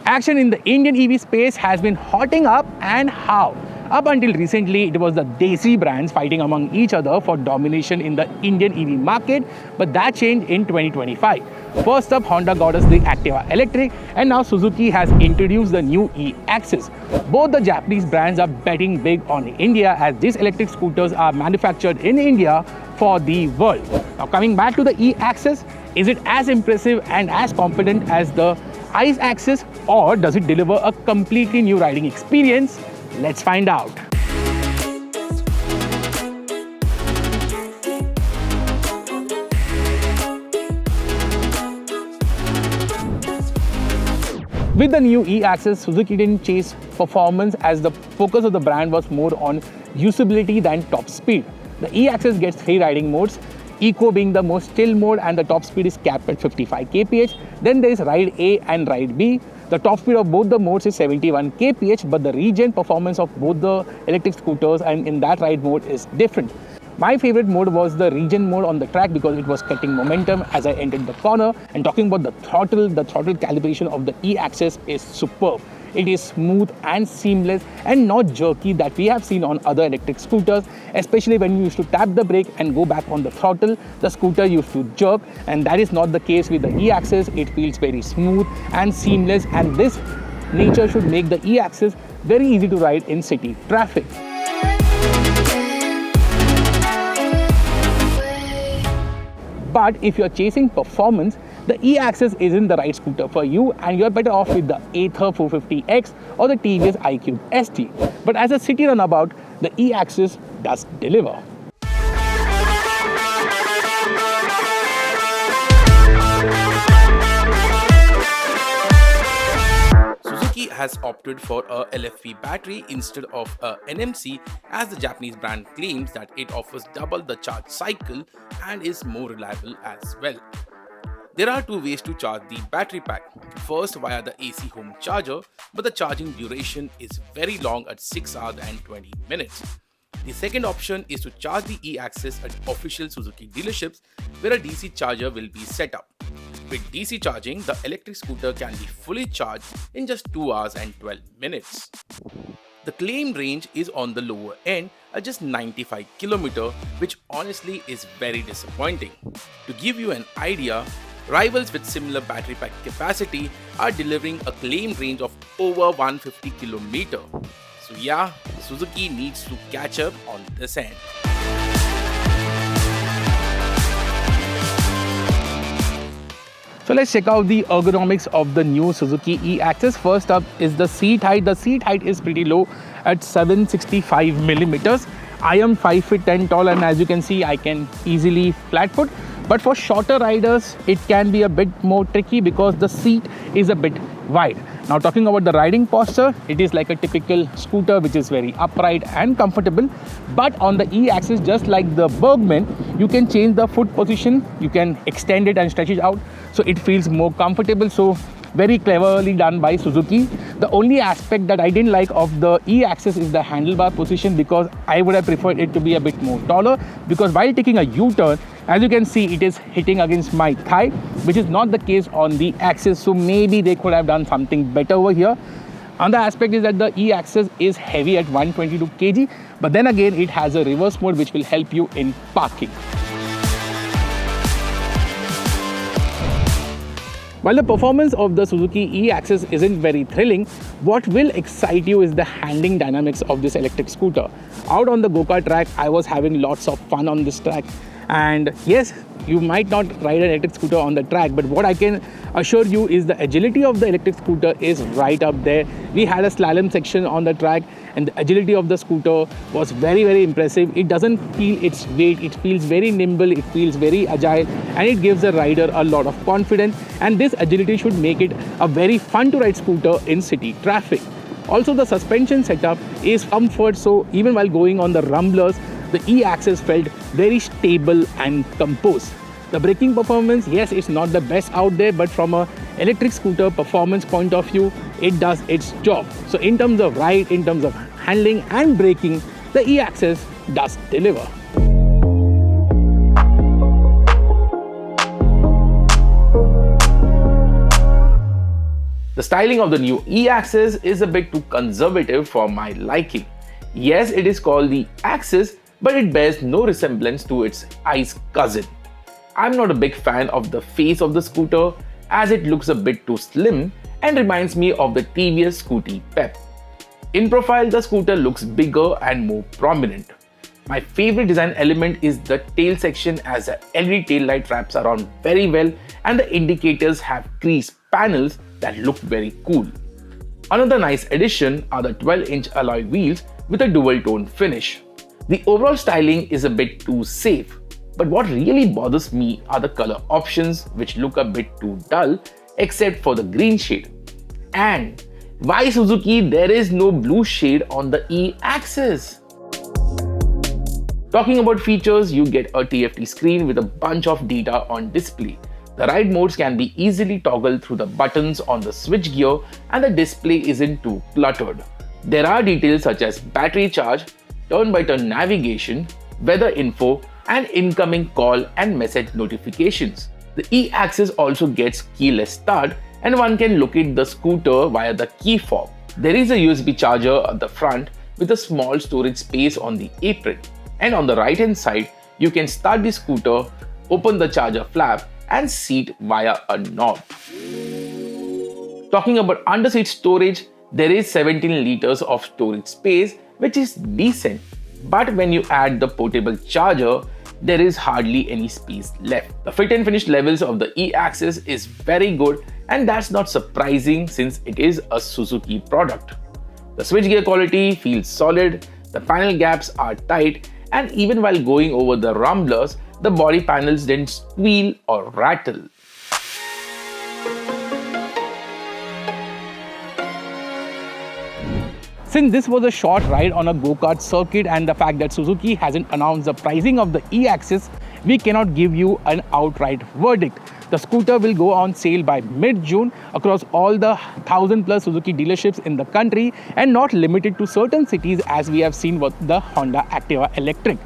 Action in the Indian EV space has been hotting up, and how? Up until recently, it was the Desi brands fighting among each other for domination in the Indian EV market, but that changed in 2025. First up, Honda got us the Activa Electric, and now Suzuki has introduced the new e-Access. Both the Japanese brands are betting big on India, as these electric scooters are manufactured in India for the world. Now coming back to the e-Access, is it as impressive and as confident as the ICE Access, or does it deliver a completely new riding experience? Let's find out. With the new e-Access, Suzuki didn't chase performance, as the focus of the brand was more on usability than top speed. The e-Access gets 3 riding modes, Eco being the most chill mode, and the top speed is capped at 55 kph. Then there is Ride A and Ride B. The top speed of both the modes is 71 kph, but the regen performance of both the electric scooters and in that ride mode is different. My favorite mode was the regen mode on the track because it was cutting momentum as I entered the corner. And talking about the throttle calibration of the e-Access is superb. It is smooth and seamless and not jerky that we have seen on other electric scooters, especially when you used to tap the brake and go back on the throttle, the scooter used to jerk, and that is not the case with the e-Access. It feels very smooth and seamless, and this nature should make the e-Access very easy to ride in city traffic. But if you're chasing performance, the e-Access isn't the right scooter for you, and you're better off with the Ather 450X or the TVS iQube ST. But as a city runabout, the e-Access does deliver. Suzuki has opted for a LFP battery instead of a NMC, as the Japanese brand claims that it offers double the charge cycle and is more reliable as well. There are 2 ways to charge the battery pack. First, via the AC home charger, but the charging duration is very long at 6 hours and 20 minutes. The second option is to charge the e-Access at official Suzuki dealerships, where a DC charger will be set up. With DC charging, the electric scooter can be fully charged in just 2 hours and 12 minutes. The claimed range is on the lower end at just 95 km, which honestly is very disappointing. To give you an idea, rivals with similar battery pack capacity are delivering a claimed range of over 150 km. So yeah, Suzuki needs to catch up on this end. So let's check out the ergonomics of the new Suzuki e-Access. First up is the seat height. The seat height is pretty low at 765 millimeters. I am 5 feet 10 tall, and as you can see, I can easily flat foot. But for shorter riders, it can be a bit more tricky because the seat is a bit wide. Now talking about the riding posture, it is like a typical scooter which is very upright and comfortable. But on the e-Access, just like the Bergman, you can change the foot position, you can extend it and stretch it out so it feels more comfortable. So very cleverly done by Suzuki. The only aspect that I didn't like of the e-Access is the handlebar position, because I would have preferred it to be a bit more taller, because while taking a U-turn, as you can see, it is hitting against my thigh, which is not the case on the Access. So maybe they could have done something better over here. Another aspect is that the e-Access is heavy at 122 kg, but then again it has a reverse mode which will help you in parking. While the performance of the Suzuki e-Access isn't very thrilling, what will excite you is the handling dynamics of this electric scooter. Out on the go-kart track, I was having lots of fun on this track. And yes, you might not ride an electric scooter on the track, but what I can assure you is the agility of the electric scooter is right up there. We had a slalom section on the track, and the agility of the scooter was very, very impressive. It doesn't feel its weight, it feels very nimble, it feels very agile, and it gives the rider a lot of confidence. And this agility should make it a very fun to ride scooter in city traffic. Also, the suspension setup is comfort, so even while going on the rumblers, the e-Access felt very stable and composed. The braking performance, yes, it's not the best out there, but from a electric scooter performance point of view, it does its job. So in terms of ride, in terms of handling and braking, the e-Access does deliver. The styling of the new e-Access is a bit too conservative for my liking. Yes, it is called the Access, but it bears no resemblance to its ICE cousin. I'm not a big fan of the face of the scooter as it looks a bit too slim and reminds me of the TVS Scooty Pep. In profile, the scooter looks bigger and more prominent. My favorite design element is the tail section as the LED tail light wraps around very well and the indicators have crease panels that look very cool. Another nice addition are the 12-inch alloy wheels with a dual tone finish. The overall styling is a bit too safe, but what really bothers me are the color options which look a bit too dull except for the green shade. And why Suzuki there is no blue shade on the e-Access? Talking about features, you get a TFT screen with a bunch of data on display. The ride modes can be easily toggled through the buttons on the switchgear and the display isn't too cluttered. There are details such as battery charge, turn-by-turn navigation, weather info, and incoming call and message notifications. The e-Access also gets keyless start and one can locate the scooter via the key fob. There is a USB charger at the front with a small storage space on the apron. And on the right hand side, you can start the scooter, open the charger flap and seat via a knob. Talking about under-seat storage, there is 17 liters of storage space which is decent. But when you add the portable charger, there is hardly any space left. The fit and finish levels of the e-Access is very good and that's not surprising since it is a Suzuki product. The switchgear quality feels solid, the panel gaps are tight, and even while going over the rumblers, the body panels didn't squeal or rattle. Since this was a short ride on a go-kart circuit and the fact that Suzuki hasn't announced the pricing of the e-Access, we cannot give you an outright verdict. The scooter will go on sale by mid-June across all the 1,000+ Suzuki dealerships in the country and not limited to certain cities as we have seen with the Honda Activa Electric.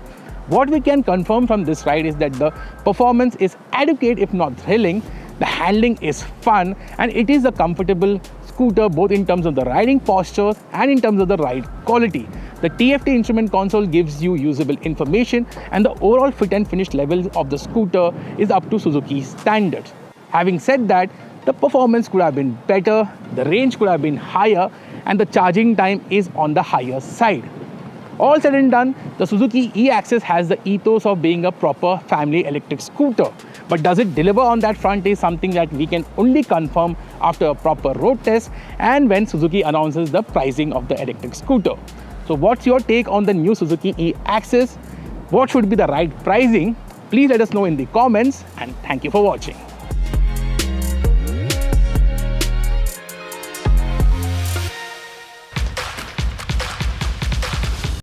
What we can confirm from this ride is that the performance is adequate if not thrilling, the handling is fun and it is a comfortable scooter both in terms of the riding posture and in terms of the ride quality. The TFT instrument console gives you usable information and the overall fit and finish levels of the scooter is up to Suzuki's standards. Having said that, the performance could have been better, the range could have been higher and the charging time is on the higher side. All said and done, the Suzuki e-Access has the ethos of being a proper family electric scooter. But does it deliver on that front is something that we can only confirm after a proper road test and when Suzuki announces the pricing of the electric scooter. So what's your take on the new Suzuki e-Access? What should be the right pricing? Please let us know in the comments and thank you for watching.